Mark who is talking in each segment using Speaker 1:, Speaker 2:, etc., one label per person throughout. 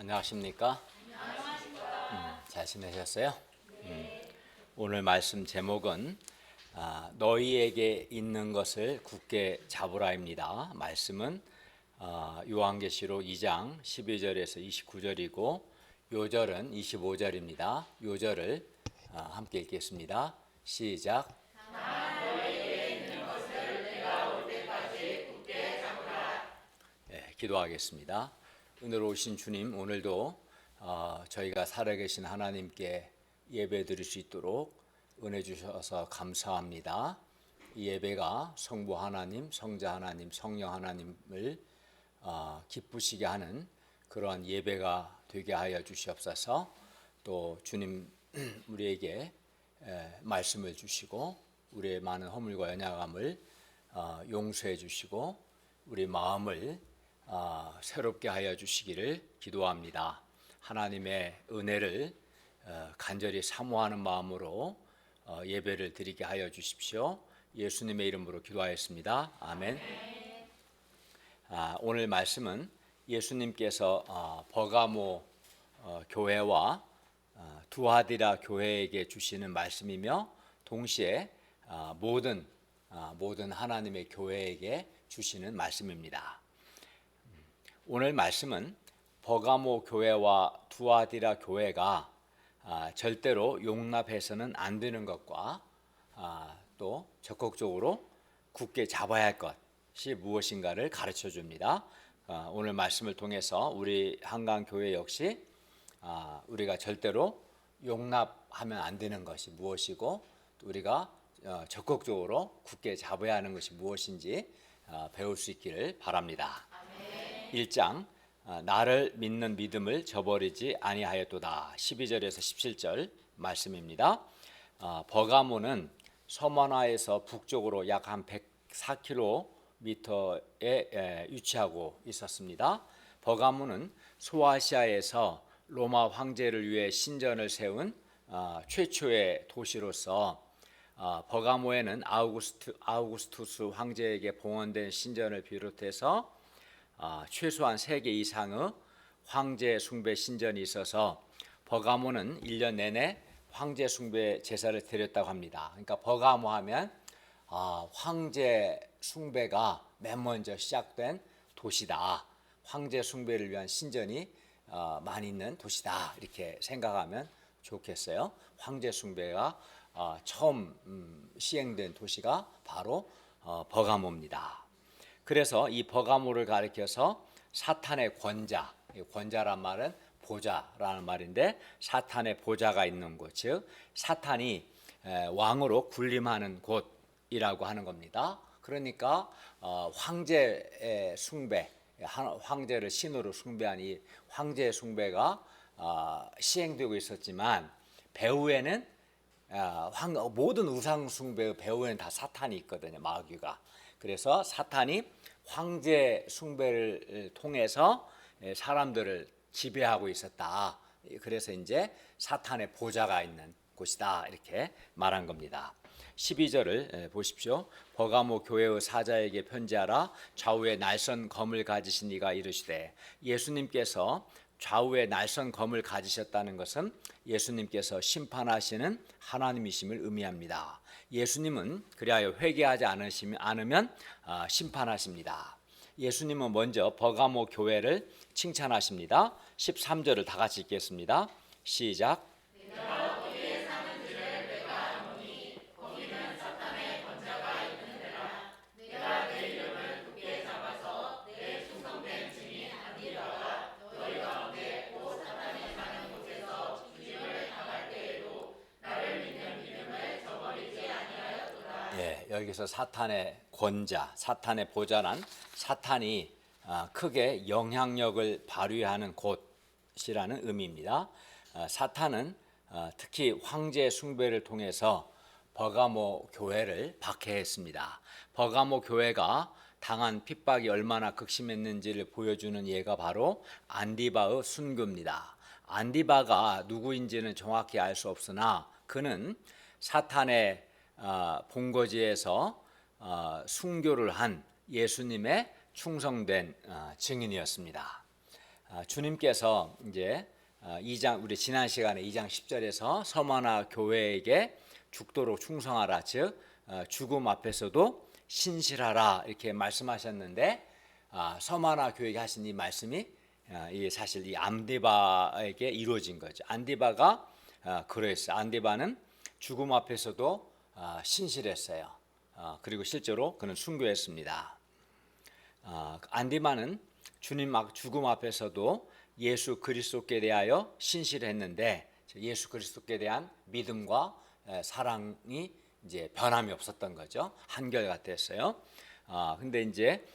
Speaker 1: 안녕하십니까? 잘 지내셨어요? 오늘 말씀 제목은 너희에게 있는 것을 굳게 잡으라입니다. 말씀은 요한계시록 2장 12절에서 29절이고 요절은 25절입니다. 요절을 함께 읽겠습니다. 시작. 기도하겠습니다. 은혜로우신 주님, 오늘도 저희가 살아계신 하나님께 예배 드릴 수 있도록 은혜 주셔서 감사합니다. 이 예배가 성부 하나님, 성자 하나님, 성령 하나님을 기쁘시게 하는 그러한 예배가 되게 하여 주시옵소서. 또 주님 우리에게 말씀을 주시고 우리의 많은 허물과 연약함을 용서해 주시고 우리 마음을 새롭게 하여 주시기를 기도합니다. 하나님의 은혜를 간절히 사모하는 마음으로 예배를 드리게 하여 주십시오. 예수님의 이름으로 기도하였습니다. 아멘. 오늘 말씀은 예수님께서 버가모 교회와 두아디라 교회에게 주시는 말씀이며 동시에 모든 하나님의 교회에게 주시는 말씀입니다. 오늘 말씀은 버가모 교회와 두아디라 교회가 절대로 용납해서는 안 되는 것과 또 적극적으로 굳게 잡아야 할 것이 무엇인가를 가르쳐 줍니다. 오늘 말씀을 통해서 우리 한강교회 역시 우리가 절대로 용납하면 안 되는 것이 무엇이고 또 우리가 적극적으로 굳게 잡아야 하는 것이 무엇인지 배울 수 있기를 바랍니다. 1장 나를 믿는 믿음을 저버리지 아니하였도다. 12절에서 17절 말씀입니다. 버가모는 서머나에서 북쪽으로 약 한 104km에 위치하고 있었습니다. 버가모는 소아시아에서 로마 황제를 위해 신전을 세운 최초의 도시로서 버가모에는 아우구스투스 황제에게 봉헌된 신전을 비롯해서 최소한 3개 이상의 황제 숭배 신전이 있어서 버가모는 1년 내내 황제 숭배 제사를 드렸다고 합니다. 그러니까 버가모 하면 황제 숭배가 맨 먼저 시작된 도시다. 황제 숭배를 위한 신전이 많이 있는 도시다. 이렇게 생각하면 좋겠어요. 황제 숭배가 처음 시행된 도시가 바로 버가모입니다. 그래서 이 버가모를 가리켜서 사탄의 권자란 말은 보좌라는 말인데 사탄의 보좌가 있는 곳, 즉 사탄이 왕으로 군림하는 곳이라고 하는 겁니다. 그러니까 황제의 숭배, 황제를 신으로 숭배한 이 황제 숭배가 시행되고 있었지만 배후에는 모든 우상 숭배의 배후에는 다 사탄이 있거든요. 마귀가. 그래서 사탄이 황제 숭배를 통해서 사람들을 지배하고 있었다. 그래서 이제 사탄의 보좌가 있는 곳이다. 이렇게 말한 겁니다. 12절을 보십시오. 버가모 교회의 사자에게 편지하라. 좌우에 날선 검을 가지신 이가 이르시되, 예수님께서 좌우에 날선 검을 가지셨다는 것은 예수님께서 심판하시는 하나님이심을 의미합니다. 예수님은 그리하여 회개하지 않으면 심판하십니다. 예수님은 먼저 버가모 교회를 칭찬하십니다. 13절을 다 같이 읽겠습니다. 시작. 여기서 사탄의 권자, 사탄의 보좌란 사탄이 크게 영향력을 발휘하는 곳이라는 의미입니다. 사탄은 특히 황제 숭배를 통해서 버가모 교회를 박해했습니다. 버가모 교회가 당한 핍박이 얼마나 극심했는지를 보여주는 예가 바로 안디바의 순교입니다. 안디바가 누구인지는 정확히 알 수 없으나 그는 사탄의 본거지에서 순교를 한 예수님의 충성된 증인이었습니다. 주님께서 이제 2장 우리 지난 시간에 2장 10절에서 서머나 교회에게 죽도록 충성하라, 즉 죽음 앞에서도 신실하라 이렇게 말씀하셨는데, 서머나 교회에게 하신 이 말씀이 사실 이 안디바에게 이루어진 거죠. 안디바가 그랬어요. 안디바는 죽음 앞에서도 신실했어요. 그리고 실제로 그는 순교했습니다. 안디바는 주님 죽음 앞에서도 예수 그리스도께 대하여 신실했는데, 예수 그리스도께 대한 믿음과 사랑이 이제 변함이 없었던 거죠. 한결같았어요. 근데 이제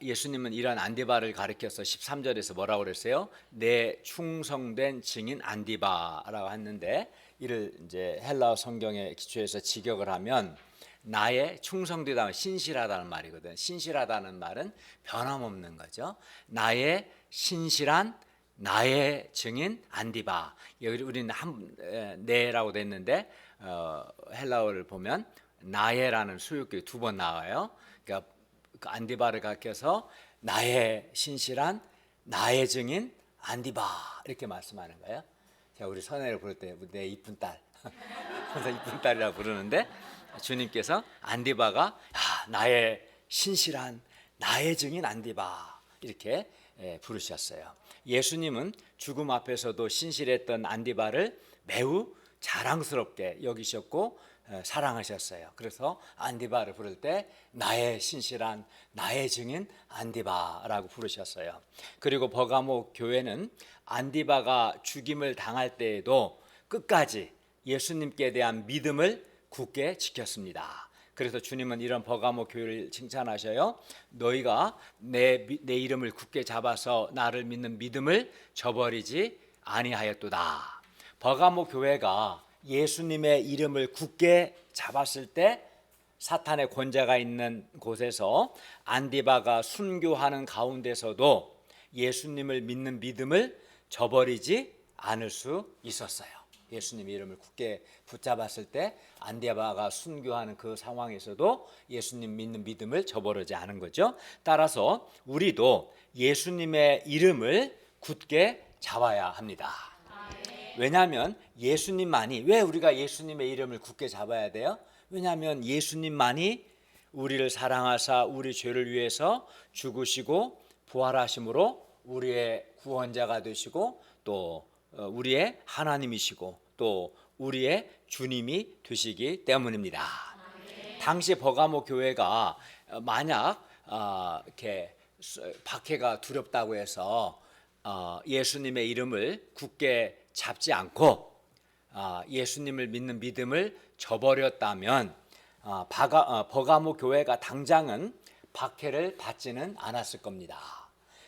Speaker 1: 예수님은 이런 안디바를 가리켜서 13절에서 뭐라고 그랬어요? 내 충성된 증인 안디바라고 했는데, 이를 이제 헬라어 성경에 기초해서 직역을 하면 나의 충성되다, 신실하다는 말이거든. 신실하다는 말은 변함없는 거죠. 나의 신실한 나의 증인 안디바. 여기 우리는 네라고 됐는데 헬라어를 보면 나의라는 수육이 두 번 나와요. 그러니까 그 안디바를 가리켜서 나의 신실한 나의 증인 안디바 이렇게 말씀하는 거예요. 자, 우리 선혜를 부를 때 내 이쁜 딸, 항상 이쁜 딸이라고 부르는데, 주님께서 안디바가 나의 신실한 나의 증인 안디바 이렇게 부르셨어요. 예수님은 죽음 앞에서도 신실했던 안디바를 매우 자랑스럽게 여기셨고 사랑하셨어요. 그래서 안디바를 부를 때 나의 신실한 나의 증인 안디바라고 부르셨어요. 그리고 버가모 교회는 안디바가 죽임을 당할 때에도 끝까지 예수님께 대한 믿음을 굳게 지켰습니다. 그래서 주님은 이런 버가모 교회를 칭찬하셔요. 너희가 내 이름을 굳게 잡아서 나를 믿는 믿음을 저버리지 아니하였도다. 버가모 교회가 예수님의 이름을 굳게 잡았을 때 사탄의 권세가 있는 곳에서 안디바가 순교하는 가운데서도 예수님을 믿는 믿음을 저버리지 않을 수 있었어요. 예수님 이름을 굳게 붙잡았을 때 안디바가 순교하는 그 상황에서도 예수님 믿는 믿음을 저버리지 않은 거죠. 따라서 우리도 예수님의 이름을 굳게 잡아야 합니다. 왜냐하면 예수님만이, 왜 우리가 예수님의 이름을 굳게 잡아야 돼요? 왜냐하면 예수님만이 우리를 사랑하사 우리 죄를 위해서 죽으시고 부활하심으로 우리의 구원자가 되시고 또 우리의 하나님이시고 또 우리의 주님이 되시기 때문입니다. 당시 버가모 교회가 만약 이렇게 박해가 두렵다고 해서 예수님의 이름을 굳게 잡지 않고 예수님을 믿는 믿음을 저버렸다면 버가모 교회가 당장은 박해를 받지는 않았을 겁니다.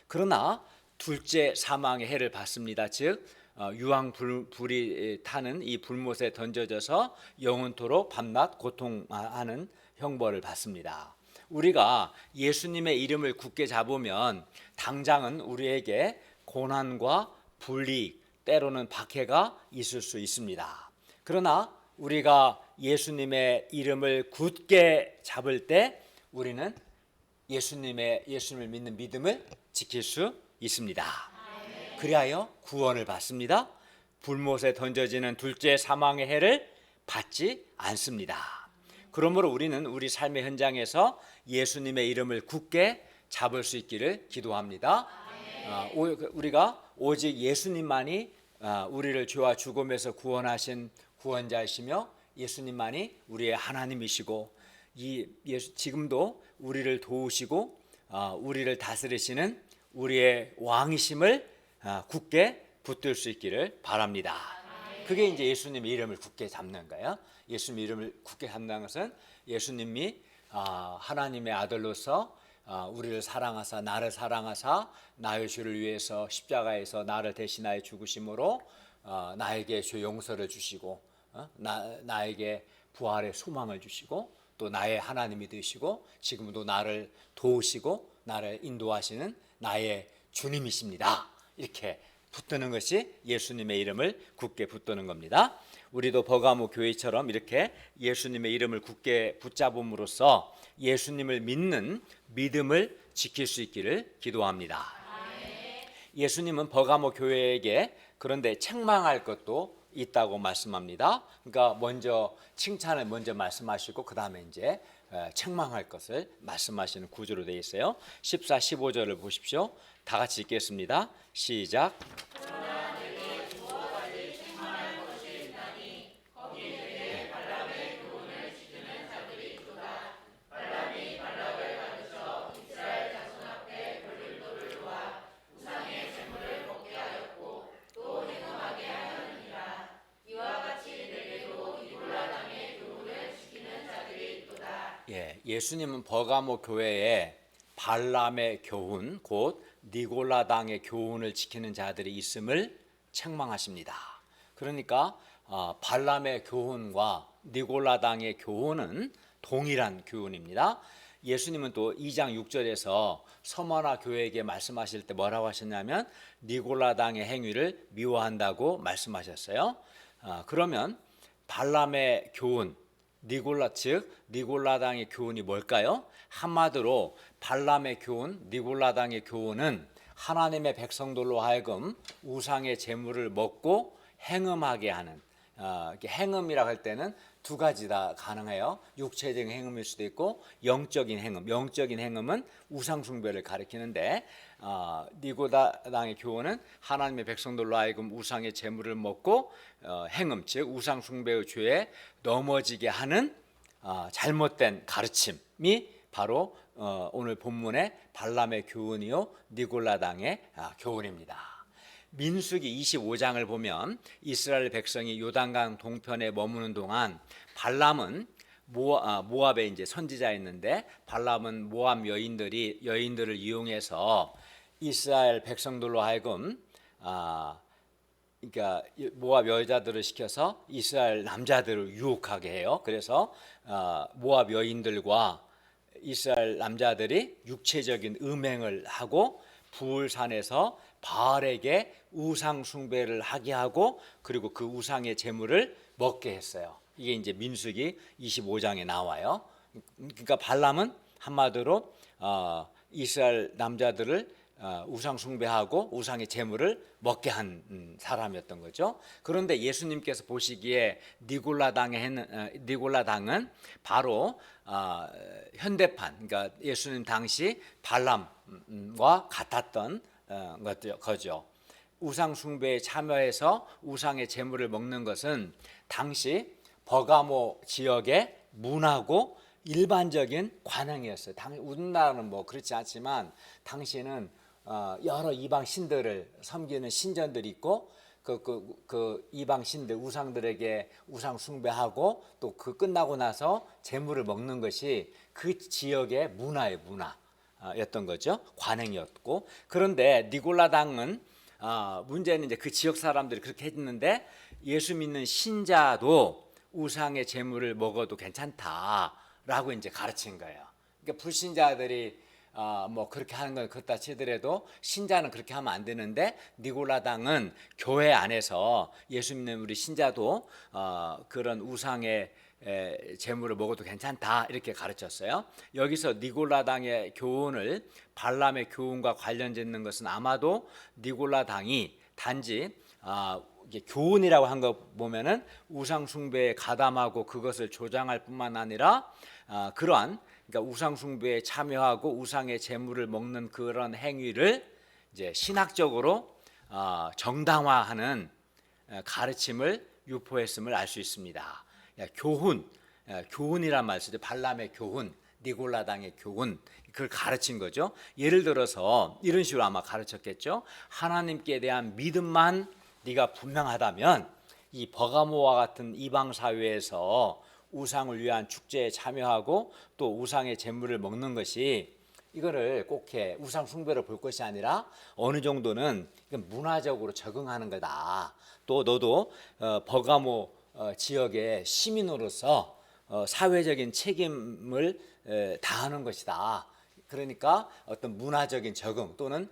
Speaker 1: 그러나 둘째 사망의 해를 받습니다. 즉 유황불이 타는 이 불못에 던져져서 영원토록 밤낮 고통하는 형벌을 받습니다. 우리가 예수님의 이름을 굳게 잡으면 당장은 우리에게 고난과 불이익, 때로는 박해가 있을 수 있습니다. 그러나 우리가 예수님의 이름을 굳게 잡을 때 우리는 예수님을 믿는 믿음을 지킬 수 있습니다. 그리하여 구원을 받습니다. 불못에 던져지는 둘째 사망의 해를 받지 않습니다. 그러므로 우리는 우리 삶의 현장에서 예수님의 이름을 굳게 잡을 수 있기를 기도합니다. 우리가 오직 예수님만이 우리를 죄와 죽음에서 구원하신 구원자이시며 예수님만이 우리의 하나님이시고 지금도 우리를 도우시고 우리를 다스리시는 우리의 왕이심을 굳게 붙들 수 있기를 바랍니다. 그게 이제 예수님의 이름을 굳게 잡는 거예요. 예수님의 이름을 굳게 잡는 것은 예수님이 하나님의 아들로서 우리를 사랑하사 나를 사랑하사 나의 죄를 위해서 십자가에서 나를 대신하여 죽으심으로 나에게 죄 용서를 주시고 나에게 부활의 소망을 주시고 또 나의 하나님이 되시고 지금도 나를 도우시고 나를 인도하시는 나의 주님이십니다. 이렇게 붙드는 것이 예수님의 이름을 굳게 붙드는 겁니다. 우리도 버가모 교회처럼 이렇게 예수님의 이름을 굳게 붙잡음으로써 예수님을 믿는 믿음을 지킬 수 있기를 기도합니다. 예수님은 버가모 교회에게 그런데 책망할 것도 있다고 말씀합니다. 그러니까 먼저 칭찬을 먼저 말씀하시고 그 다음에 이제 책망할 것을 말씀하시는 구조로 되어 있어요. 14, 15절을 보십시오. 다 같이 읽겠습니다. 시작. 예수님은 버가모 교회에 발람의 교훈, 곧 니골라당의 교훈을 지키는 자들이 있음을 책망하십니다. 그러니까 발람의 교훈과 니골라당의 교훈은 동일한 교훈입니다. 예수님은 또 2장 6절에서 서머나 교회에게 말씀하실 때 뭐라고 하셨냐면 니골라당의 행위를 미워한다고 말씀하셨어요. 그러면 발람의 교훈, 니골라당의 교훈이 뭘까요? 한마디로 발람의 교훈, 니골라당의 교훈은 하나님의 백성들로 하여금 우상의 제물을 먹고 행음하게 하는, 행음이라고 할 때는 두 가지 다 가능해요. 육체적인 행음일 수도 있고 영적인 행음. 영적인 행음은 우상 숭배를 가리키는데 니골라당의 교훈은 하나님의 백성들로 하여금 우상의 제물을 먹고 행음, 즉 우상 숭배의 죄에 넘어지게 하는 잘못된 가르침이 바로 오늘 본문의 발람의 교훈이요 니골라당의 교훈입니다. 민수기 25장을 보면 이스라엘 백성이 요단강 동편에 머무는 동안 발람은 모압의 이제 선지자였는데 발람은 모압 여인들을 이용해서 이스라엘 백성들로 하여금 그러니까 모압 여자들을 시켜서 이스라엘 남자들을 유혹하게 해요. 그래서 모압 여인들과 이스라엘 남자들이 육체적인 음행을 하고 부울산에서 바알에게 우상 숭배를 하게 하고 그리고 그 우상의 제물을 먹게 했어요. 이게 이제 민수기 25장에 나와요. 그러니까 발람은 한마디로 이스라엘 남자들을 우상 숭배하고 우상의 제물을 먹게 한 사람이었던 거죠. 그런데 예수님께서 보시기에 니골라당은 바로 현대판, 그러니까 예수님 당시 발람과 같았던 거죠. 우상 숭배에 참여해서 우상의 제물을 먹는 것은 당시 버가모 지역의 문화고 일반적인 관행이었어요. 우리나라는 뭐 그렇지 않지만 당시에는 여러 이방 신들을 섬기는 신전들이 있고 그 이방 신들 우상들에게 우상 숭배하고 또 그 끝나고 나서 제물을 먹는 것이 그 지역의 문화였던 거죠. 관행이었고 그런데 니골라당은 문제는 이제 그 지역 사람들이 그렇게 했는데 예수 믿는 신자도 우상의 제물을 먹어도 괜찮다라고 이제 가르친 거예요. 그러니까 불신자들이 뭐 그렇게 하는 건 그렇다 치더라도 신자는 그렇게 하면 안 되는데 니골라당은 교회 안에서 예수 믿는 우리 신자도 그런 우상의 제물을 먹어도 괜찮다 이렇게 가르쳤어요. 여기서 니골라당의 교훈을 발람의 교훈과 관련 짓는 것은 아마도 니골라당이 단지 이게 교훈이라고 한 거 보면은 우상 숭배에 가담하고 그것을 조장할 뿐만 아니라 그러한 그러니까 우상 숭배에 참여하고 우상의 제물을 먹는 그런 행위를 이제 신학적으로 정당화하는 가르침을 유포했음을 알 수 있습니다. 교훈이란 말 쓰죠. 발람의 교훈, 니골라당의 교훈, 그걸 가르친 거죠. 예를 들어서 이런 식으로 아마 가르쳤겠죠. 하나님께 대한 믿음만 네가 분명하다면 이 버가모와 같은 이방 사회에서 우상을 위한 축제에 참여하고 또 우상의 제물을 먹는 것이 이거를 꼭 우상 숭배로 볼 것이 아니라 어느 정도는 문화적으로 적응하는 거다. 또 너도 버가모 지역의 시민으로서 사회적인 책임을 다하는 것이다. 그러니까 어떤 문화적인 적응 또는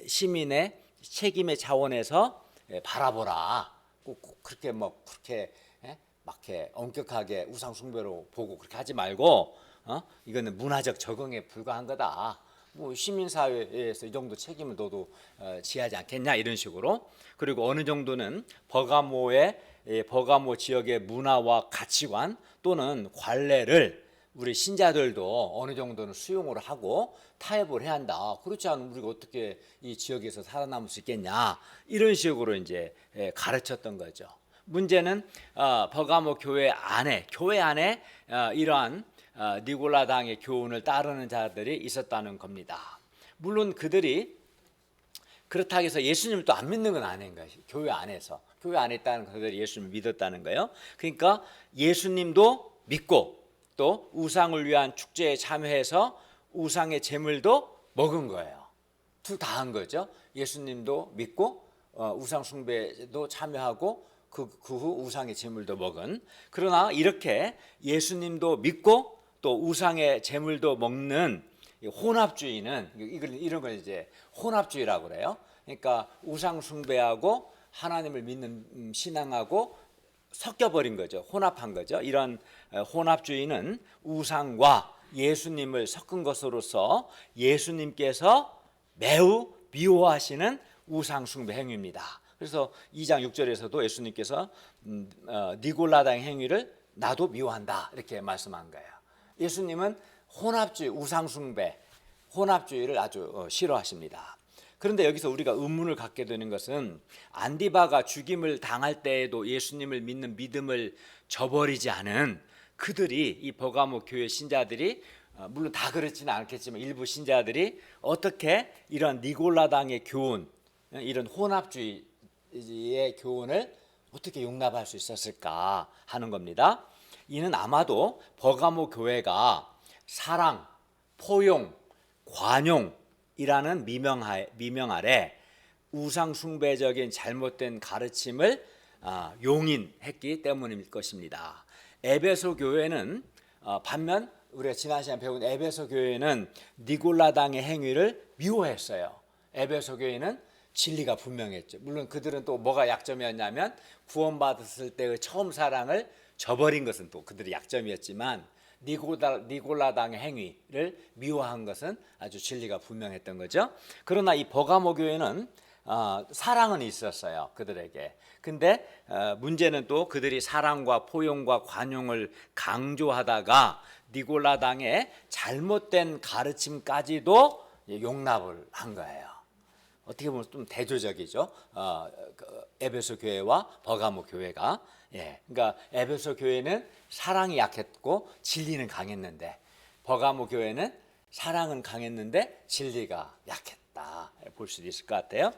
Speaker 1: 시민의 책임의 차원에서 바라보라. 꼭 그렇게 그렇게 막 엄격하게 우상 숭배로 보고 그렇게 하지 말고 이거는 문화적 적응에 불과한 거다. 뭐 시민사회에서 이 정도 책임을 너도 지하지 않겠냐 이런 식으로. 그리고 어느 정도는 버가모 지역의 문화와 가치관 또는 관례를 우리 신자들도 어느 정도는 수용을 하고 타협을 해야 한다. 그렇지 않으면 우리가 어떻게 이 지역에서 살아남을 수 있겠냐 이런 식으로 이제 가르쳤던 거죠. 문제는 버가모 교회 안에 이러한 니골라당의 교훈을 따르는 자들이 있었다는 겁니다. 물론 그들이 그렇다고 해서 예수님을 또 안 믿는 건 아닌 거예요. 교회 안에 있다는 그들이 예수님을 믿었다는 거예요. 그러니까 예수님도 믿고 또 우상을 위한 축제에 참여해서 우상의 제물도 먹은 거예요. 둘 다 한 거죠. 예수님도 믿고 우상 숭배도 참여하고 그 후 우상의 제물도 먹은. 그러나 이렇게 예수님도 믿고 또 우상의 제물도 먹는 혼합주의는 이런 걸 이제 혼합주의라고 그래요. 그러니까 우상 숭배하고 하나님을 믿는 신앙하고 섞여버린 거죠. 혼합한 거죠. 이런 혼합주의는 우상과 예수님을 섞은 것으로서 예수님께서 매우 미워하시는 우상 숭배 행위입니다. 그래서 2장 6절에서도 예수님께서 니골라당 행위를 나도 미워한다 이렇게 말씀한 거예요. 예수님은 혼합주의, 우상 숭배, 혼합주의를 아주 싫어하십니다. 그런데 여기서 우리가 의문을 갖게 되는 것은 안디바가 죽임을 당할 때에도 예수님을 믿는 믿음을 저버리지 않은 그들이, 이 버가모 교회 신자들이, 물론 다 그렇지는 않겠지만 일부 신자들이 어떻게 이런 니골라당의 교훈, 이런 혼합주의의 교훈을 어떻게 용납할 수 있었을까 하는 겁니다. 이는 아마도 버가모 교회가 사랑, 포용, 관용이라는 미명 아래 우상 숭배적인 잘못된 가르침을 용인했기 때문일 것입니다. 에베소 교회는 반면 우리가 지난 시간에 배운 에베소 교회는 니골라당의 행위를 미워했어요. 에베소 교회는 진리가 분명했죠. 물론 그들은 또 뭐가 약점이었냐면 구원받았을 때의 처음 사랑을 저버린 것은 또 그들의 약점이었지만 니골라당의 행위를 미워한 것은 아주 진리가 분명했던 거죠. 그러나 이 버가모 교회는 사랑은 있었어요, 그들에게. 근데 문제는 또 그들이 사랑과 포용과 관용을 강조하다가 니골라당의 잘못된 가르침까지도 용납을 한 거예요. 어떻게 보면 좀 대조적이죠. 에베소 교회와 버가모 교회가. 그러니까 에베소 교회는 사랑이 약했고 진리는 강했는데 버가모 교회는 사랑은 강했는데 진리가 약했다 볼 수도 있을 것 같아요.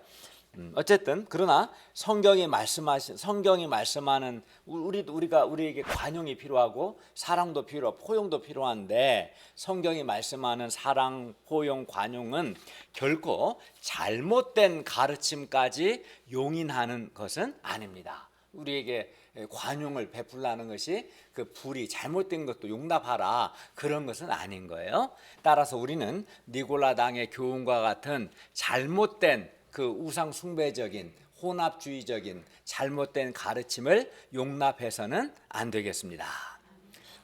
Speaker 1: 어쨌든 그러나 성경이 말씀하는 우리에게 관용이 필요하고 사랑도 필요하고 포용도 필요한데 성경이 말씀하는 사랑, 포용, 관용은 결코 잘못된 가르침까지 용인하는 것은 아닙니다. 우리에게 관용을 베풀라는 것이 그 불이 잘못된 것도 용납하라 그런 것은 아닌 거예요. 따라서 우리는 니골라당의 교훈과 같은 잘못된 그 우상 숭배적인 혼합주의적인 잘못된 가르침을 용납해서는 안 되겠습니다.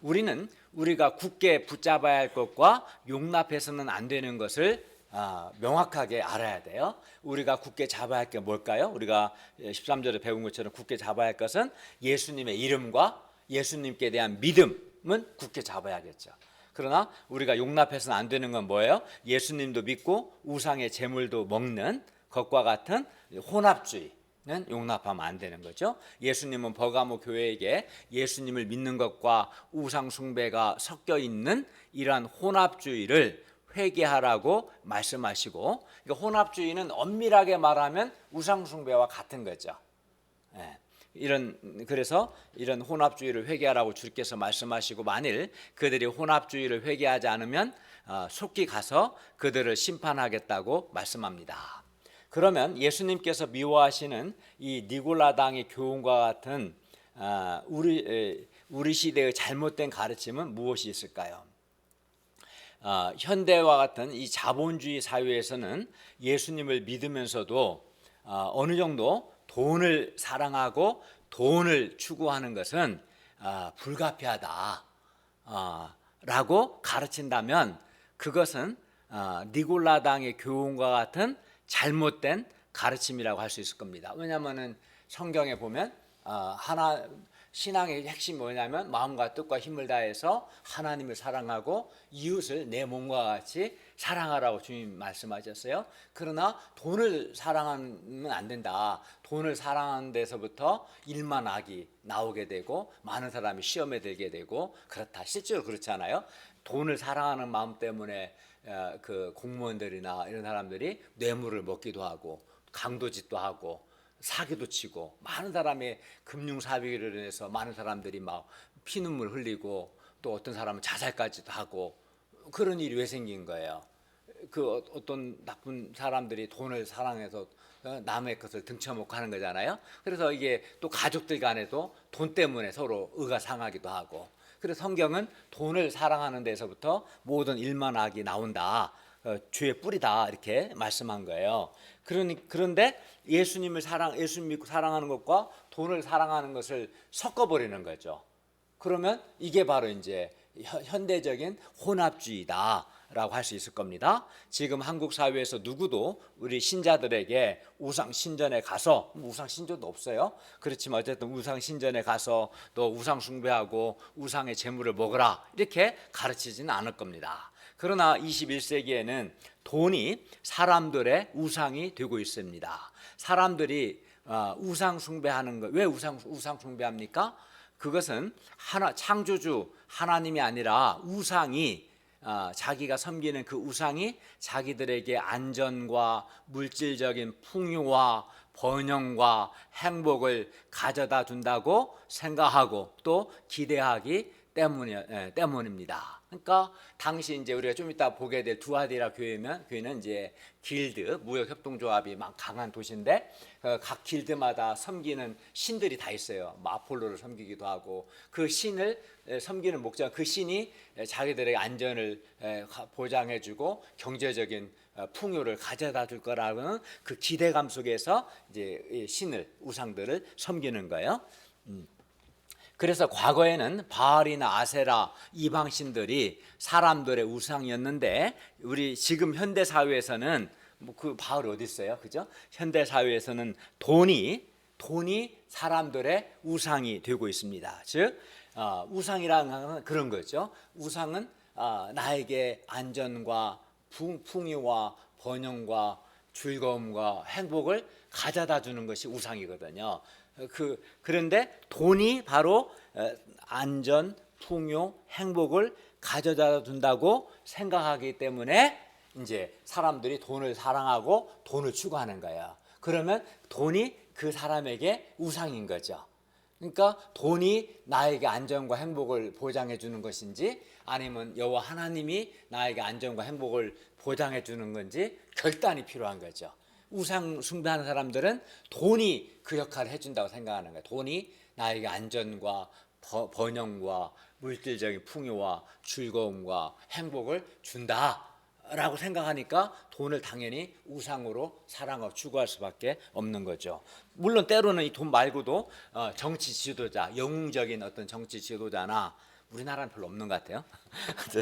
Speaker 1: 우리는 우리가 굳게 붙잡아야 할 것과 용납해서는 안 되는 것을 명확하게 알아야 돼요. 우리가 굳게 잡아야 할 게 뭘까요? 우리가 13절에 배운 것처럼 굳게 잡아야 할 것은 예수님의 이름과 예수님께 대한 믿음은 굳게 잡아야겠죠. 그러나 우리가 용납해서는 안 되는 건 뭐예요? 예수님도 믿고 우상의 제물도 먹는 것과 같은 혼합주의는 용납하면 안 되는 거죠. 예수님은 버가모 교회에게 예수님을 믿는 것과 우상 숭배가 섞여 있는 이러한 혼합주의를 회개하라고 말씀하시고, 그러니까 혼합주의는 엄밀하게 말하면 우상 숭배와 같은 거죠. 그래서 이런 혼합주의를 회개하라고 주께서 말씀하시고, 만일 그들이 혼합주의를 회개하지 않으면 속히 가서 그들을 심판하겠다고 말씀합니다. 그러면 예수님께서 미워하시는 이 니골라당의 교훈과 같은 우리 시대의 잘못된 가르침은 무엇이 있을까요? 현대와 같은 이 자본주의 사회에서는 예수님을 믿으면서도 어느 정도 돈을 사랑하고 돈을 추구하는 것은 불가피하다 라고 가르친다면 그것은 니골라당의 교훈과 같은 잘못된 가르침이라고 할 수 있을 겁니다. 왜냐하면은 성경에 보면 하나 신앙의 핵심이 뭐냐면 마음과 뜻과 힘을 다해서 하나님을 사랑하고 이웃을 내 몸과 같이 사랑하라고 주님 말씀하셨어요. 그러나 돈을 사랑하면 안 된다. 돈을 사랑하는 데서부터 일만 악이 나오게 되고 많은 사람이 시험에 들게 되고 그렇다. 실제로 그렇잖아요. 돈을 사랑하는 마음 때문에 그 공무원들이나 이런 사람들이 뇌물을 먹기도 하고 강도짓도 하고 사기도 치고 많은 사람의 금융 사비로 인해서 많은 사람들이 막 피눈물 흘리고 또 어떤 사람은 자살까지도 하고 그런 일이 왜 생긴 거예요? 그 어떤 나쁜 사람들이 돈을 사랑해서 남의 것을 등쳐먹고 하는 거잖아요. 그래서 이게 또 가족들 간에도 돈 때문에 서로 의가 상하기도 하고. 그래서 성경은 돈을 사랑하는 데서부터 모든 일만 악이 나온다. 죄의 뿌리다 이렇게 말씀한 거예요. 그런데 예수님 믿고 사랑하는 것과 돈을 사랑하는 것을 섞어버리는 거죠. 그러면 이게 바로 이제 현대적인 혼합주의다라고 할 수 있을 겁니다. 지금 한국 사회에서 누구도 우리 신자들에게 우상 신전에 가서 우상 신전도 없어요. 그렇지만 어쨌든 우상 신전에 가서 너 우상 숭배하고 우상의 재물을 먹으라 이렇게 가르치지는 않을 겁니다. 그러나 21세기에는 돈이 사람들의 우상이 되고 있습니다. 사람들이 우상 숭배하는 거, 왜 우상 숭배합니까? 그것은 창조주 하나님이 아니라 우상이 자기가 섬기는 그 우상이 자기들에게 안전과 물질적인 풍요와 번영과 행복을 가져다 준다고 생각하고 또 기대하기 때문입니다. 그러니까 당시 이제 우리가 좀 이따 보게 될 두아디라 교회는 이제 길드 무역협동조합이 막 강한 도시인데 각 길드마다 섬기는 신들이 다 있어요. 아폴로를 섬기기도 하고 그 신을 섬기는 목적 그 신이 자기들의 안전을 보장해주고 경제적인 풍요를 가져다 줄 거라는 그 기대감 속에서 이제 신을 우상들을 섬기는 거예요. 그래서 과거에는 바알이나 아세라 이방신들이 사람들의 우상이었는데 우리 지금 현대 사회에서는 뭐 그 바알이 어디 있어요, 그죠? 현대 사회에서는 돈이 사람들의 우상이 되고 있습니다. 즉 우상이라는 것은 그런 거죠. 우상은 나에게 안전과 풍요와 번영과 즐거움과 행복을 가져다 주는 것이 우상이거든요. 그런데 돈이 바로 안전, 풍요, 행복을 가져다 준다고 생각하기 때문에 이제 사람들이 돈을 사랑하고 돈을 추구하는 거예요. 그러면 돈이 그 사람에게 우상인 거죠. 그러니까 돈이 나에게 안전과 행복을 보장해 주는 것인지 아니면 여호와 하나님이 나에게 안전과 행복을 보장해 주는 건지 결단이 필요한 거죠. 우상 숭배하는 사람들은 돈이 그 역할을 해준다고 생각하는 거예요. 돈이 나에게 안전과 번영과 물질적인 풍요와 즐거움과 행복을 준다라고 생각하니까 돈을 당연히 우상으로 사랑하고 추구할 수밖에 없는 거죠. 물론 때로는 이 돈 말고도 정치 지도자, 영웅적인 어떤 정치 지도자나 우리나라는 별로 없는 것 같아요.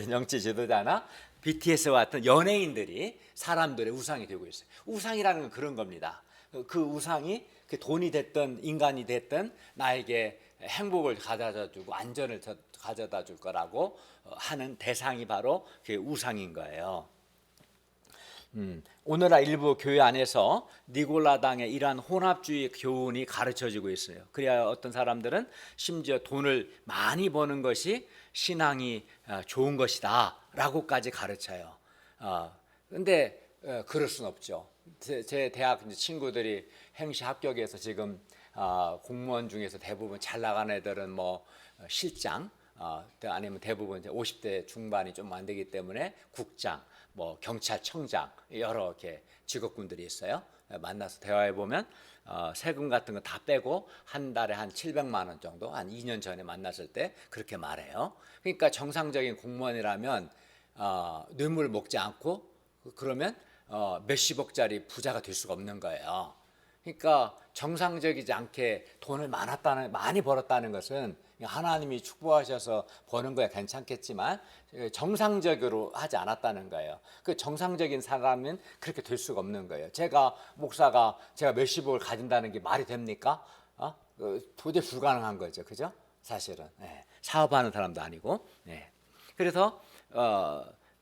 Speaker 1: 정치 지도자나 BTS와 같은 연예인들이 사람들의 우상이 되고 있어요. 우상이라는 건 그런 겁니다. 그 우상이 그 돈이 됐든 인간이 됐든 나에게 행복을 가져다 주고 안전을 가져다 줄 거라고 하는 대상이 바로 그 우상인 거예요. 오늘날 일부 교회 안에서 니골라당의 이러한 혼합주의 교훈이 가르쳐지고 있어요. 그래야 어떤 사람들은 심지어 돈을 많이 버는 것이 신앙이 좋은 것이다 라고까지 가르쳐요. 그런데 그럴 수는 없죠. 제 대학 친구들이 행시 합격해서 지금 공무원 중에서 대부분 잘 나가는 애들은 뭐 실장 아니면 대부분 이제 50대 중반이 좀 안 되기 때문에 국장, 뭐 경찰청장 여러 이렇게 직업군들이 있어요. 만나서 대화해 보면 세금 같은 거 다 빼고 한 달에 한 700만 원 정도, 한 2년 전에 만났을 때 그렇게 말해요. 그러니까 정상적인 공무원이라면 뇌물을 먹지 않고 그러면 몇십억짜리 부자가 될 수가 없는 거예요. 그러니까 정상적이지 않게 돈을 많이 벌었다는 것은 하나님이 축복하셔서 버는 거야 괜찮겠지만 정상적으로 하지 않았다는 거예요. 그 정상적인 사람은 그렇게 될 수가 없는 거예요. 제가 목사가 제가 몇십억을 가진다는 게 말이 됩니까? 도저히 불가능한 거죠, 그죠? 사실은 사업하는 사람도 아니고. 그래서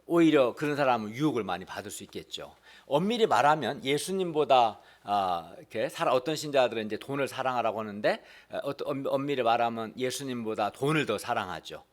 Speaker 1: 오히려 그런 사람은 유혹을 많이 받을 수 있겠죠. 엄밀히 말하면 예수님보다 이렇게 어떤 신자들은 이제 돈을 사랑하라고 하는데 엄밀히 말하면 예수님보다 돈을 더 사랑하죠.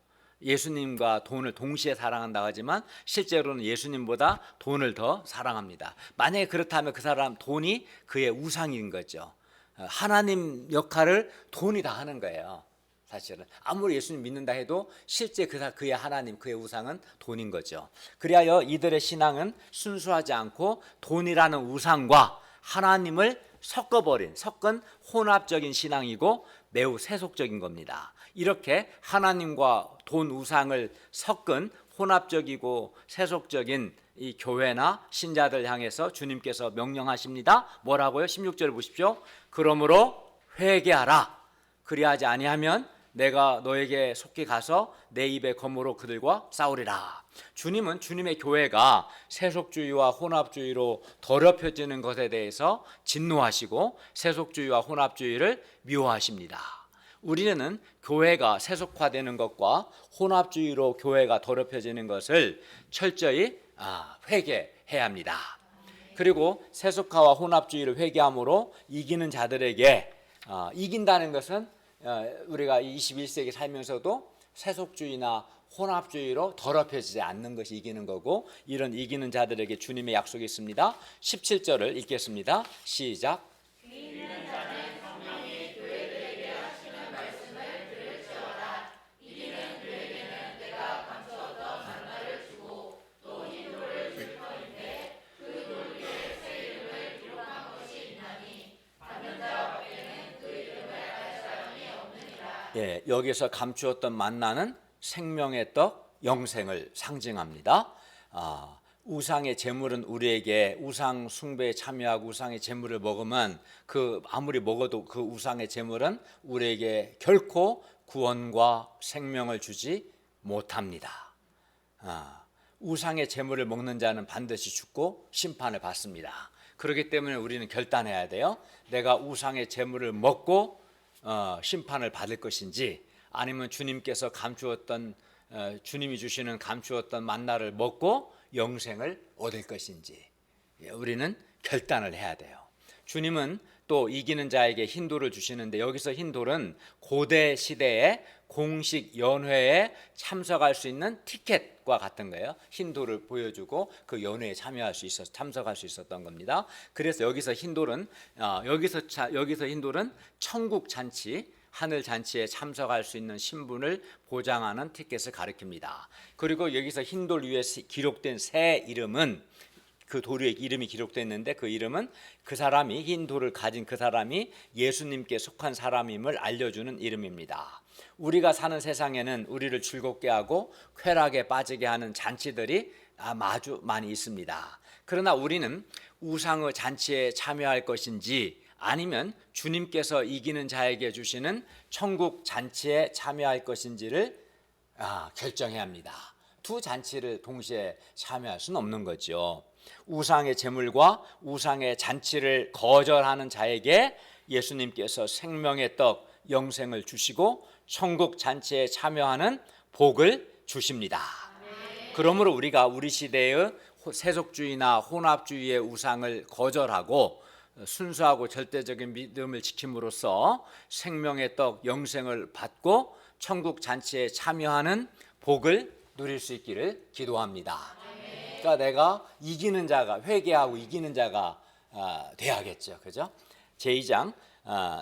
Speaker 1: 예수님과 돈을 동시에 사랑한다고 하지만 실제로는 예수님보다 돈을 더 사랑합니다. 만약에 그렇다면 그 사람 돈이 그의 우상인 거죠. 하나님 역할을 돈이 다 하는 거예요. 사실은 아무리 예수님 믿는다 해도 실제 그의 하나님, 그의 우상은 돈인 거죠. 그리하여 이들의 신앙은 순수하지 않고 돈이라는 우상과 하나님을 섞은 혼합적인 신앙이고 매우 세속적인 겁니다. 이렇게 하나님과 돈 우상을 섞은 혼합적이고 세속적인 이 교회나 신자들 향해서 주님께서 명령하십니다. 뭐라고요? 16절 보십시오. 그러므로 회개하라. 그리하지 아니하면 내가 너에게 속히 가서 내 입의 검으로 그들과 싸우리라. 주님은 주님의 교회가 세속주의와 혼합주의로 더럽혀지는 것에 대해서 진노하시고 세속주의와 혼합주의를 미워하십니다. 우리는 교회가 세속화되는 것과 혼합주의로 교회가 더럽혀지는 것을 철저히 회개해야 합니다. 그리고 세속화와 혼합주의를 회개함으로 이기는 자들에게 이긴다는 것은 우리가 21세기 살면서도 세속주의나 혼합주의로 더럽혀지지 않는 것이 이기는 거고, 이런 이기는 자들에게 주님의 약속이 있습니다. 17절을 읽겠습니다. 시작. 여기서 감추었던 만나는 생명의 떡, 영생을 상징합니다. 우상의 제물은 우리에게 우상 숭배에 참여하고 우상의 제물을 먹으면 아무리 먹어도 그 우상의 제물은 우리에게 결코 구원과 생명을 주지 못합니다. 우상의 제물을 먹는 자는 반드시 죽고 심판을 받습니다. 그렇기 때문에 우리는 결단해야 돼요. 내가 우상의 제물을 먹고 심판을 받을 것인지, 아니면 주님께서 주님이 주시는 감추었던 만나를 먹고 영생을 얻을 것인지, 우리는 결단을 해야 돼요. 주님은 또 이기는 자에게 흰돌을 주시는데, 여기서 흰돌은 고대 시대의 공식 연회에 참석할 수 있는 티켓과 같은 거예요. 흰돌을 보여주고 그 연회에 참석할 수 있었던 겁니다. 그래서 여기서 흰돌은 천국 잔치, 하늘 잔치에 참석할 수 있는 신분을 보장하는 티켓을 가리킵니다. 그리고 여기서 흰돌 위에 기록된 새 이름은, 그 돌 위에 이름이 기록됐는데 그 이름은 흰 돌을 가진 그 사람이 예수님께 속한 사람임을 알려주는 이름입니다. 우리가 사는 세상에는 우리를 즐겁게 하고 쾌락에 빠지게 하는 잔치들이 아주 많이 있습니다. 그러나 우리는 우상의 잔치에 참여할 것인지, 아니면 주님께서 이기는 자에게 주시는 천국 잔치에 참여할 것인지를 결정해야 합니다. 두 잔치를 동시에 참여할 수는 없는 거죠. 우상의 제물과 우상의 잔치를 거절하는 자에게 예수님께서 생명의 떡, 영생을 주시고 천국 잔치에 참여하는 복을 주십니다. 그러므로 우리가 우리 시대의 세속주의나 혼합주의의 우상을 거절하고 순수하고 절대적인 믿음을 지킴으로써 생명의 떡, 영생을 받고 천국 잔치에 참여하는 복을 누릴 수 있기를 기도합니다. 그러니까 내가 이기는 자가, 회개하고 이기는 자가 돼야겠죠. 그죠? 제2장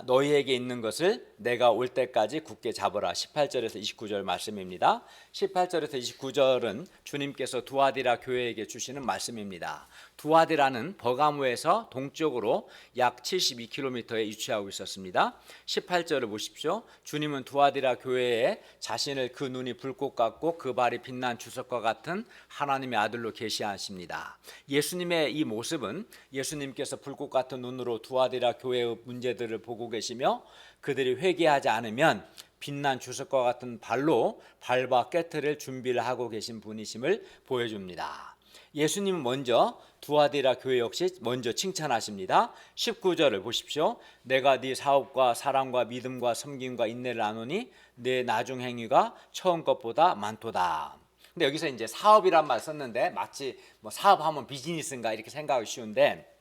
Speaker 1: 너희에게 있는 것을 내가 올 때까지 굳게 잡으라. 18절에서 29절 말씀입니다. 18절에서 29절은 주님께서 두아디라 교회에게 주시는 말씀입니다. 두아디라는 버가모에서 동쪽으로 약 72km에 위치하고 있었습니다. 18절을 보십시오. 주님은 두아디라 교회에 자신을 그 눈이 불꽃 같고 그 발이 빛난 주석과 같은 하나님의 아들로 계시하십니다. 예수님의 이 모습은 예수님께서 불꽃 같은 눈으로 두아디라 교회의 문제들을 보고 계시며 그들이 회개하지 않으면 빛난 주석과 같은 발로 발과 깨트릴 준비를 하고 계신 분이심을 보여줍니다. 예수님은 먼저 두아디라 교회 역시 먼저 칭찬하십니다. 19절을 보십시오. 내가 네 사업과 사랑과 믿음과 섬김과 인내를 아노니 내 나중 행위가 처음 것보다 많도다. 근데 여기서 이제 사업이란 말 썼는데 마치 뭐 사업하면 비즈니스인가 이렇게 생각하기 쉬운데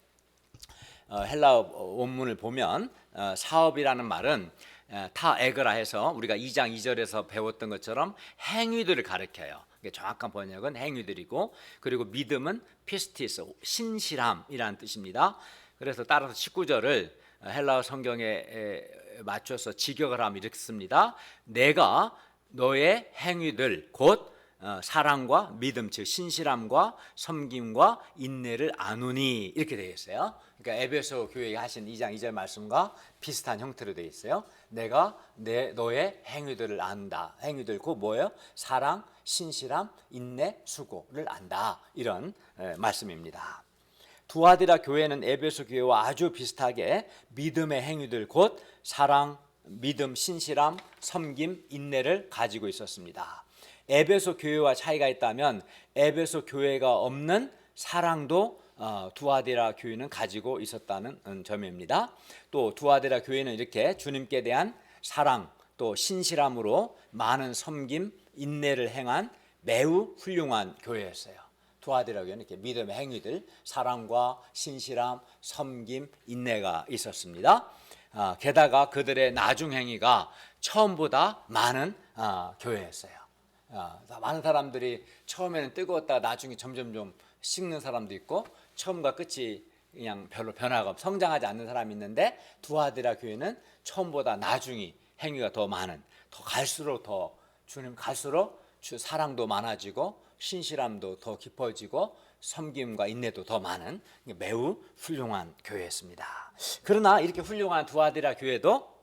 Speaker 1: 헬라어 원문을 보면 사업이라는 말은 타 에그라 해서 우리가 2장 2절에서 배웠던 것처럼 행위들을 가리켜요. 정확한 번역은 행위들이고, 그리고 믿음은 피스티스, 신실함이라는 뜻입니다. 그래서 따라서 19절을 헬라어 성경에 맞춰서 직역을 하면 이렇게 씁니다. 내가 너의 행위들 곧 사랑과 믿음, 즉 신실함과 섬김과 인내를 아노니, 이렇게 되어 있어요. 그러니까 에베소 교회에 하신 2장 2절 말씀과 비슷한 형태로 되어 있어요. 내가 너의 행위들을 안다. 행위들 곧 뭐예요? 사랑, 신실함, 인내, 수고를 안다. 이런 말씀입니다. 두아디라 교회는 에베소 교회와 아주 비슷하게 믿음의 행위들 곧 사랑, 믿음, 신실함, 섬김, 인내를 가지고 있었습니다. 에베소 교회와 차이가 있다면 에베소 교회가 없는 사랑도 두아디라 교회는 가지고 있었다는 점입니다. 또 두아디라 교회는 이렇게 주님께 대한 사랑 또 신실함으로 많은 섬김, 인내를 행한 매우 훌륭한 교회였어요. 두아디라 교회는 이렇게 믿음의 행위들, 사랑과 신실함, 섬김, 인내가 있었습니다. 게다가 그들의 나중 행위가 처음보다 많은 교회였어요. 많은 사람들이 처음에는 뜨거웠다가 나중에 점점 좀 식는 사람도 있고 처음과 끝이 그냥 별로 변화가 없고 성장하지 않는 사람이 있는데 두아디라 교회는 처음보다 나중이 행위가 더 많은, 더 갈수록 더 주님 갈수록 사랑도 많아지고 신실함도 더 깊어지고 섬김과 인내도 더 많은 매우 훌륭한 교회였습니다. 그러나 이렇게 훌륭한 두아디라 교회도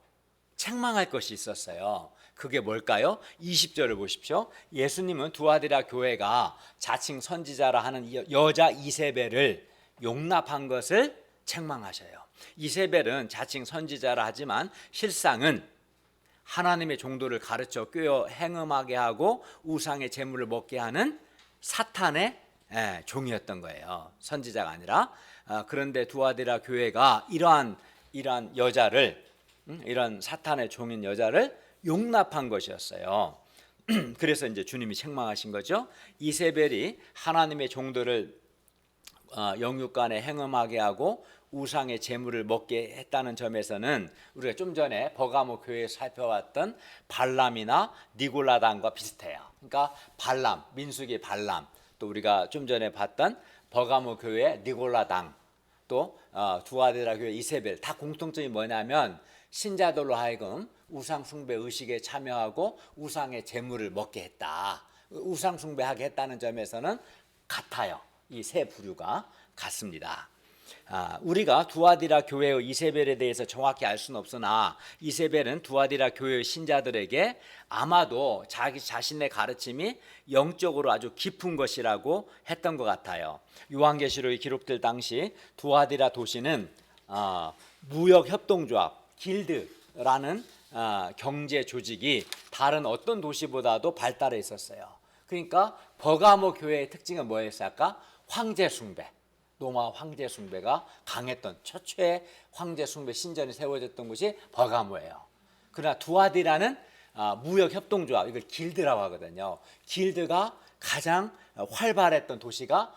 Speaker 1: 책망할 것이 있었어요. 그게 뭘까요? 20절을 보십시오. 예수님은 두아디라 교회가 자칭 선지자라 하는 여자 이세벨을 용납한 것을 책망하셔요. 이세벨은 자칭 선지자라 하지만 실상은 하나님의 종도를 가르쳐 꿰어 행음하게 하고 우상의 제물을 먹게 하는 사탄의 종이었던 거예요. 선지자가 아니라. 그런데 두아디라 교회가 이러한 여자를, 이런 사탄의 종인 여자를 용납한 것이었어요. 그래서 이제 주님이 책망하신 거죠. 이세벨이 하나님의 종들을 영육간에 행음하게 하고 우상의 제물을 먹게 했다는 점에서는 우리가 좀 전에 버가모 교회에서 살펴봤던 발람이나 니골라당과 비슷해요. 그러니까 발람, 민수기 발람, 또 우리가 좀 전에 봤던 버가모 교회 니골라당, 또 두아디라 교회 이세벨, 다 공통점이 뭐냐면 신자들로 하여금 우상 숭배 의식에 참여하고 우상의 제물을 먹게 했다. 우상 숭배하게 했다는 점에서는 같아요. 이 세 부류가 같습니다. 우리가 두아디라 교회의 이세벨에 대해서 정확히 알 수는 없으나 이세벨은 두아디라 교회의 신자들에게 아마도 자기 자신의 가르침이 영적으로 아주 깊은 것이라고 했던 것 같아요. 요한계시록이 기록될 당시 두아디라 도시는 무역협동조합 길드라는 경제 조직이 다른 어떤 도시보다도 발달해 있었어요. 그러니까 버가모 교회의 특징은 뭐였어요? 아까 황제 숭배, 로마 황제 숭배가 강했던 최초의 황제 숭배 신전이 세워졌던 곳이 버가모예요. 그러나 두아디라는 무역협동조합, 이걸 길드라고 하거든요. 길드가 가장 활발했던 도시가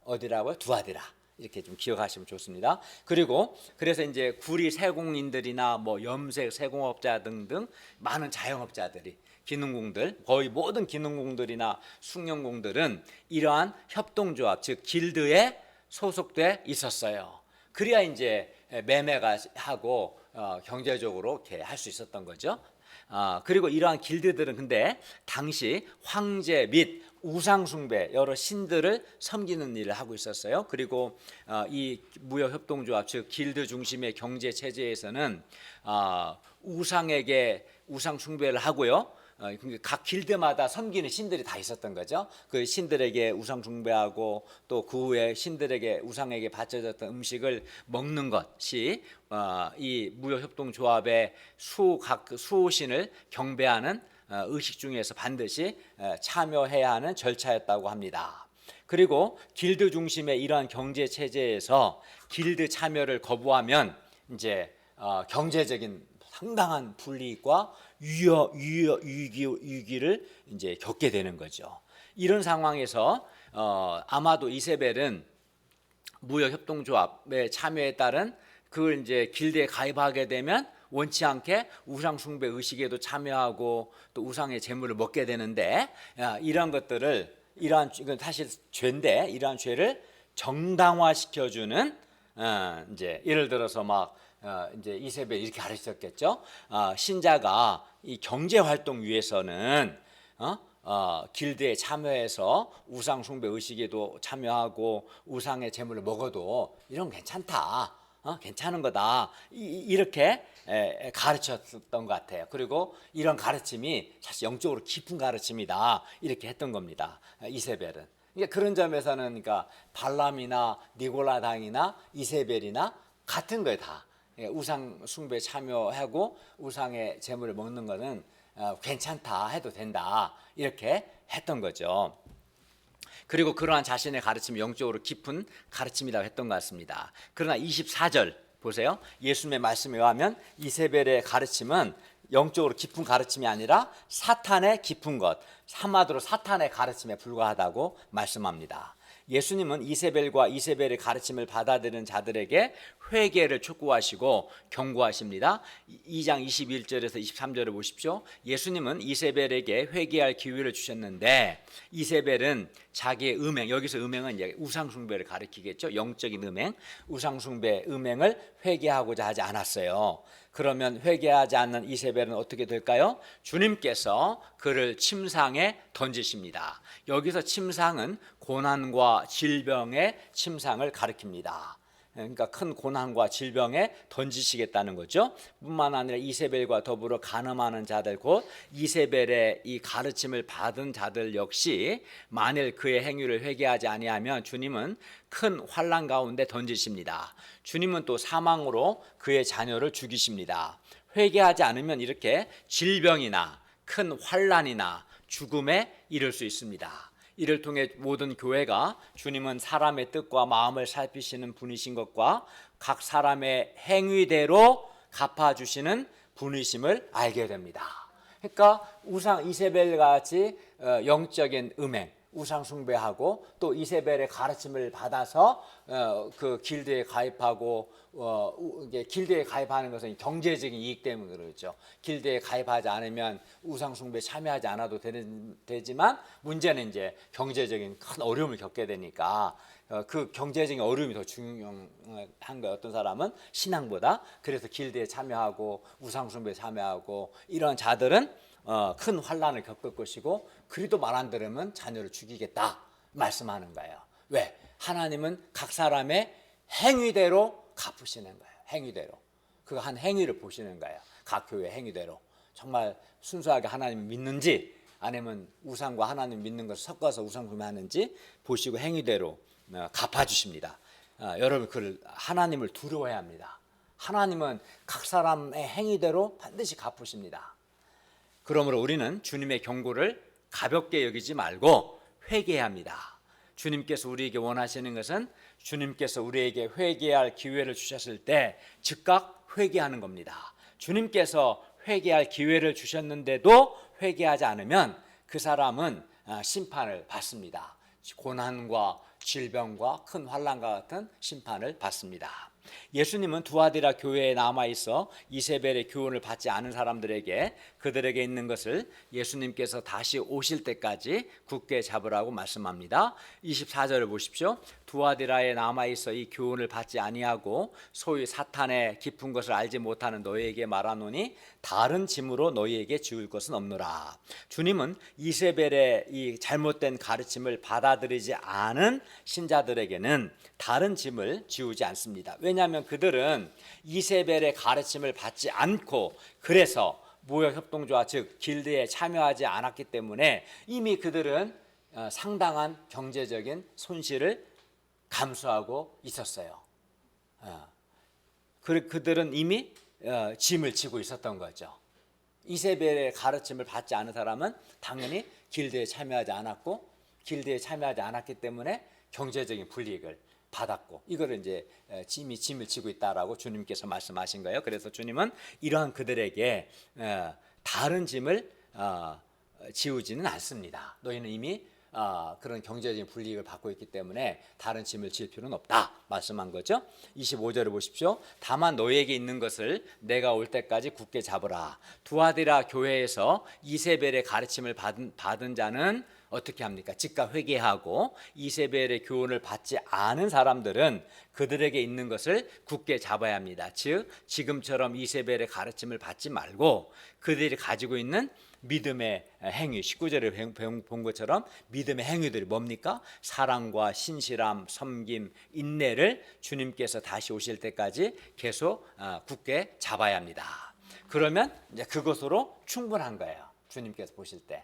Speaker 1: 어디라고요? 두아디라. 이렇게 좀 기억하시면 좋습니다. 그리고 그래서 이제 구리 세공인들이나 뭐 염색 세공업자 등등 많은 자영업자들이 기능공들, 거의 모든 기능공들이나 숭늉공들은 이러한 협동조합, 즉 길드에 소속돼 있었어요. 그래야 이제 매매가 하고 경제적으로 이렇게 할 수 있었던 거죠. 그리고 이러한 길드들은 근데 당시 황제 및 우상 숭배 여러 신들을 섬기는 일을 하고 있었어요. 그리고 이 무역협동조합 즉 길드 중심의 경제 체제에서는 우상에게 우상 숭배를 하고요. 각 길드마다 섬기는 신들이 다 있었던 거죠. 그 신들에게 우상 숭배하고 또 그 후에 신들에게 우상에게 바쳐졌던 음식을 먹는 것이 이 무역협동조합의 각 수호신을 경배하는 의식 중에서 반드시 참여해야 하는 절차였다고 합니다. 그리고 길드 중심의 이러한 경제 체제에서 길드 참여를 거부하면 이제 경제적인 상당한 불이익과 위기를 이제 겪게 되는 거죠. 이런 상황에서 아마도 이세벨은 무역협동조합의 참여에 따른 그걸 이제 길드에 가입하게 되면 원치 않게 우상 숭배 의식에도 참여하고 또 우상의 재물을 먹게 되는데 이러한 것들을 이건 사실 죄인데 이러한 죄를 정당화시켜주는 이제 예를 들어서 막 이제 이세벨 이렇게 가르쳤겠죠. 신자가 이 경제 활동 위해서는 길드에 참여해서 우상 숭배 의식에도 참여하고 우상의 재물을 먹어도 이런 건 괜찮다. 괜찮은 거다. 이렇게 가르쳤던 것 같아요. 그리고 이런 가르침이 사실 영적으로 깊은 가르침이다. 이렇게 했던 겁니다. 이세벨은. 그러니까 그런 점에서는 그러니까 발람이나 니골라당이나 이세벨이나 같은 거예요, 다. 우상 숭배에 참여하고 우상의 재물을 먹는 거는 괜찮다 해도 된다 이렇게 했던 거죠. 그리고 그러한 자신의 가르침이 영적으로 깊은 가르침이라고 했던 것 같습니다. 그러나 24절 보세요. 예수님의 말씀에 의하면 이세벨의 가르침은 영적으로 깊은 가르침이 아니라 사탄의 깊은 것, 한마디로 사탄의 가르침에 불과하다고 말씀합니다. 예수님은 이세벨과 이세벨의 가르침을 받아들이는 자들에게 회개를 촉구하시고 경고하십니다. 2장 21절에서 23절을 보십시오. 예수님은 이세벨에게 회개할 기회를 주셨는데 이세벨은 자기의 음행, 여기서 음행은 이제 우상숭배를 가리키겠죠. 영적인 음행, 우상숭배 음행을 회개하고자 하지 않았어요. 그러면 회개하지 않는 이세벨은 어떻게 될까요? 주님께서 그를 침상에 던지십니다. 여기서 침상은 고난과 질병의 침상을 가리킵니다. 그러니까 큰 고난과 질병에 던지시겠다는 거죠. 뿐만 아니라 이세벨과 더불어 간음하는 자들 곧 이세벨의 이 가르침을 받은 자들 역시 만일 그의 행위를 회개하지 아니하면 주님은 큰 환난 가운데 던지십니다. 주님은 또 사망으로 그의 자녀를 죽이십니다. 회개하지 않으면 이렇게 질병이나 큰 환난이나 죽음에 이를 수 있습니다. 이를 통해 모든 교회가 주님은 사람의 뜻과 마음을 살피시는 분이신 것과 각 사람의 행위대로 갚아주시는 분이심을 알게 됩니다. 그러니까 우상 이세벨 같이 영적인 음행, 우상 숭배하고 또 이세벨의 가르침을 받아서 그 길드에 가입하고 길드에 가입하는 것은 경제적인 이익 때문에 그렇죠. 길드에 가입하지 않으면 우상 숭배에 참여하지 않아도 되지만 문제는 이제 경제적인 큰 어려움을 겪게 되니까 그 경제적인 어려움이 더 중요한 거예요. 어떤 사람은 신앙보다. 그래서 길드에 참여하고 우상 숭배에 참여하고 이런 자들은 큰 환난을 겪을 것이고 그리도 말 안 들으면 자녀를 죽이겠다 말씀하는 거예요. 왜? 하나님은 각 사람의 행위대로 갚으시는 거예요. 행위대로. 그 한 행위를 보시는 거예요. 각 교회 행위대로. 정말 순수하게 하나님을 믿는지 아니면 우상과 하나님 믿는 것을 섞어서 우상숭배하는지 보시고 행위대로 갚아주십니다. 여러분 그를 하나님을 두려워해야 합니다. 하나님은 각 사람의 행위대로 반드시 갚으십니다. 그러므로 우리는 주님의 경고를 가볍게 여기지 말고 회개해야 합니다. 주님께서 우리에게 원하시는 것은 주님께서 우리에게 회개할 기회를 주셨을 때 즉각 회개하는 겁니다. 주님께서 회개할 기회를 주셨는데도 회개하지 않으면 그 사람은 심판을 받습니다. 고난과 질병과 큰 환난과 같은 심판을 받습니다. 예수님은 두아디라 교회에 남아있어 이세벨의 교훈을 받지 않은 사람들에게 그들에게 있는 것을 예수님께서 다시 오실 때까지 굳게 잡으라고 말씀합니다. 24절을 보십시오. 두아디라에 남아 있어 이 교훈을 받지 아니하고 소위 사탄의 깊은 것을 알지 못하는 너희에게 말하노니 다른 짐으로 너희에게 지울 것은 없노라. 주님은 이세벨의 이 잘못된 가르침을 받아들이지 않은 신자들에게는 다른 짐을 지우지 않습니다. 왜냐하면 그들은 이세벨의 가르침을 받지 않고 그래서 모여 협동조와 즉 길드에 참여하지 않았기 때문에 이미 그들은 상당한 경제적인 손실을 감수하고 있었어요. 그들은 이미 짐을 지고 있었던 거죠. 이세벨의 가르침을 받지 않은 사람은 당연히 길드에 참여하지 않았고 길드에 참여하지 않았기 때문에 경제적인 불이익을 받았고 이거를 이제 짐을 지고 있다라고 주님께서 말씀하신 거예요. 그래서 주님은 이러한 그들에게 다른 짐을 지우지는 않습니다. 너희는 이미 그런 경제적인 불이익을 받고 있기 때문에 다른 짐을 질 필요는 없다 말씀한 거죠. 25절을 보십시오. 다만 너희에게 있는 것을 내가 올 때까지 굳게 잡으라. 두아디라 교회에서 이세벨의 가르침을 받은 자는 어떻게 합니까? 즉각 회개하고 이세벨의 교훈을 받지 않은 사람들은 그들에게 있는 것을 굳게 잡아야 합니다. 즉 지금처럼 이세벨의 가르침을 받지 말고 그들이 가지고 있는 믿음의 행위, 19절에 본 것처럼 믿음의 행위들이 뭡니까? 사랑과 신실함, 섬김, 인내를 주님께서 다시 오실 때까지 계속 굳게 잡아야 합니다. 그러면 이제 그것으로 충분한 거예요. 주님께서 보실 때.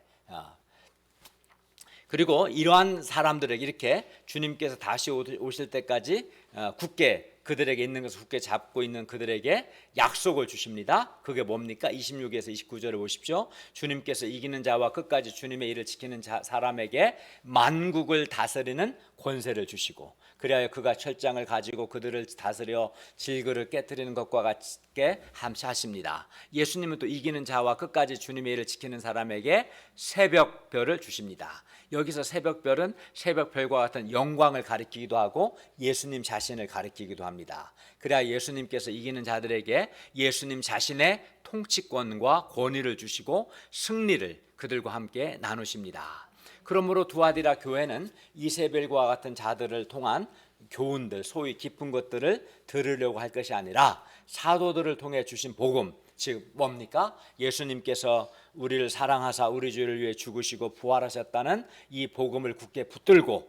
Speaker 1: 그리고 이러한 사람들에게 이렇게 주님께서 다시 오실 때까지 굳게 그들에게 있는 것을 굳게 잡고 있는 그들에게 약속을 주십니다. 그게 뭡니까? 26에서 29절을 보십시오. 주님께서 이기는 자와 끝까지 주님의 일을 지키는 사람에게 만국을 다스리는 권세를 주시고 그리하여 그가 철장을 가지고 그들을 다스려 질그를 깨뜨리는 것과 같게 하십니다. 예수님은 또 이기는 자와 끝까지 주님의 일을 지키는 사람에게 새벽별을 주십니다. 여기서 새벽별은 새벽별과 같은 영광을 가리키기도 하고 예수님 자신을 가리키기도 합니다. 그래야 예수님께서 이기는 자들에게 예수님 자신의 통치권과 권위를 주시고 승리를 그들과 함께 나누십니다. 그러므로 두아디라 교회는 이세벨과 같은 자들을 통한 교훈들, 소위 깊은 것들을 들으려고 할 것이 아니라 사도들을 통해 주신 복음, 즉 뭡니까? 예수님께서 우리를 사랑하사 우리 죄를 위해 죽으시고 부활하셨다는 이 복음을 굳게 붙들고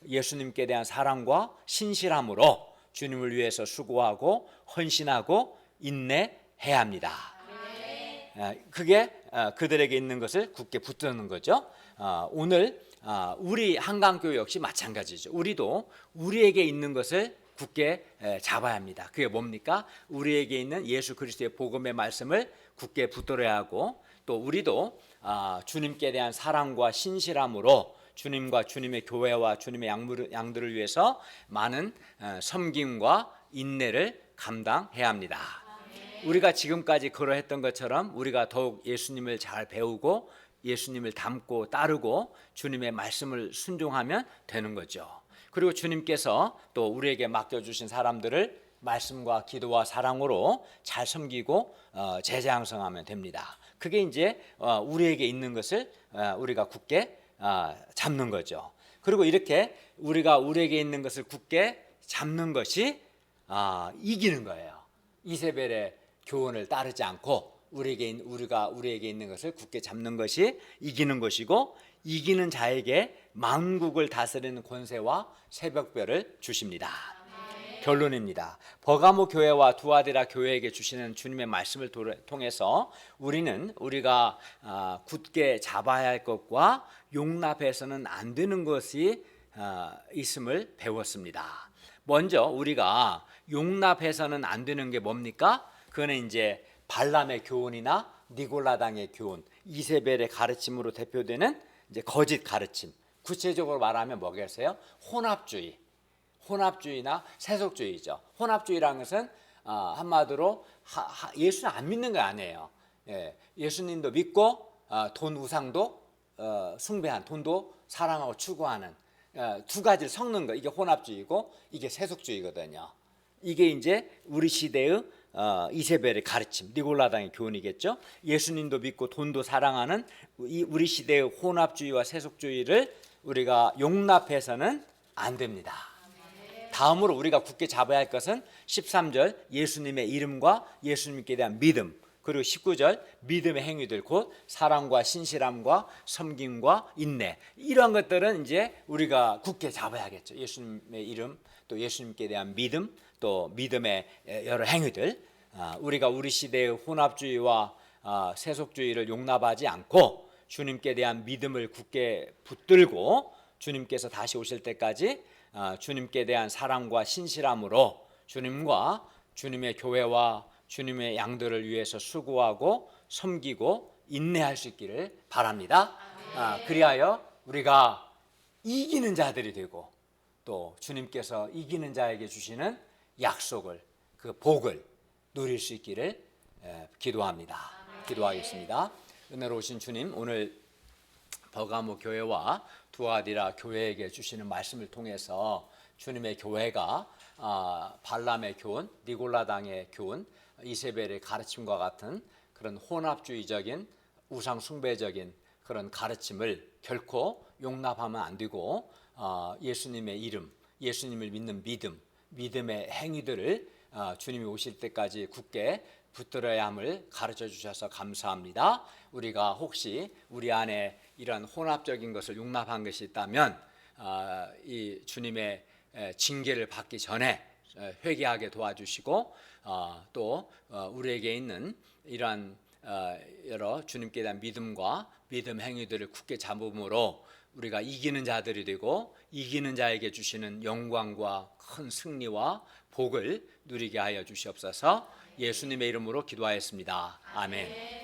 Speaker 1: 예수님께 대한 사랑과 신실함으로 주님을 위해서 수고하고 헌신하고 인내해야 합니다. 그게 그들에게 있는 것을 굳게 붙드는 거죠. 오늘 우리 한강교회 역시 마찬가지죠. 우리도 우리에게 있는 것을 굳게 잡아야 합니다. 그게 뭡니까? 우리에게 있는 예수 그리스도의 복음의 말씀을 굳게 붙들어야 하고 또 우리도 주님께 대한 사랑과 신실함으로 주님과 주님의 교회와 주님의 양들을 위해서 많은 섬김과 인내를 감당해야 합니다. 우리가 지금까지 그러했던 것처럼 우리가 더욱 예수님을 잘 배우고 예수님을 닮고 따르고 주님의 말씀을 순종하면 되는 거죠. 그리고 주님께서 또 우리에게 맡겨주신 사람들을 말씀과 기도와 사랑으로 잘 섬기고 제자 양성하면 됩니다. 그게 이제 우리에게 있는 것을 우리가 굳게 잡는 거죠. 그리고 이렇게 우리에게 있는 것을 굳게 잡는 것이 이기는 거예요. 이세벨의 교훈을 따르지 않고 우리에게 있는 것을 굳게 잡는 것이 이기는 것이고 이기는 자에게 만국을 다스리는 권세와 새벽별을 주십니다. 결론입니다. 버가모 교회와 두아디라 교회에게 주시는 주님의 말씀을 통해서 우리가 굳게 잡아야 할 것과 용납해서는 안 되는 것이 있음을 배웠습니다. 먼저 우리가 용납해서는 안 되는 게 뭡니까? 그거는 이제 발람의 교훈이나 니골라당의 교훈, 이세벨의 가르침으로 대표되는 이제 거짓 가르침. 구체적으로 말하면 뭐겠어요? 혼합주의나 세속주의죠. 혼합주의라는 것은 한마디로 예수는 안 믿는 거 아니에요. 예수님도 믿고 돈 우상도 숭배한, 돈도 사랑하고 추구하는 두 가지를 섞는 거, 이게 혼합주의고 이게 세속주의거든요. 이게 이제 우리 시대의 이세벨의 가르침, 니골라당의 교훈이겠죠. 예수님도 믿고 돈도 사랑하는 우리 시대의 혼합주의와 세속주의를 우리가 용납해서는 안 됩니다. 다음으로 우리가 굳게 잡아야 할 것은 13절 예수님의 이름과 예수님께 대한 믿음, 그리고 19절 믿음의 행위들, 곧 사랑과 신실함과 섬김과 인내. 이러한 것들은 이제 우리가 굳게 잡아야겠죠. 예수님의 이름, 또 예수님께 대한 믿음, 또 믿음의 여러 행위들. 우리가 우리 시대의 혼합주의와 세속주의를 용납하지 않고 주님께 대한 믿음을 굳게 붙들고 주님께서 다시 오실 때까지 주님께 대한 사랑과 신실함으로 주님과 주님의 교회와 주님의 양들을 위해서 수고하고 섬기고 인내할 수 있기를 바랍니다. 그리하여 우리가 이기는 자들이 되고 또 주님께서 이기는 자에게 주시는 약속을, 그 복을 누릴 수 있기를 기도합니다. 기도하겠습니다. 은혜로우신 주님, 오늘 버가모 교회와 두아디라 교회에게 주시는 말씀을 통해서 주님의 교회가 발람의 교훈, 니골라당의 교훈, 이세벨의 가르침과 같은 그런 혼합주의적인 우상 숭배적인 그런 가르침을 결코 용납하면 안 되고 예수님의 이름, 예수님을 믿는 믿음, 믿음의 행위들을 주님이 오실 때까지 굳게 붙들어야 함을 가르쳐 주셔서 감사합니다. 우리가 혹시 우리 안에 이런 혼합적인 것을 용납한 것이 있다면 이 주님의 징계를 받기 전에 회개하게 도와주시고 또 우리에게 있는 이러한 여러 주님께 대한 믿음과 믿음 행위들을 굳게 잡음으로 우리가 이기는 자들이 되고 이기는 자에게 주시는 영광과 큰 승리와 복을 누리게 하여 주시옵소서. 예수님의 이름으로 기도하였습니다. 아멘.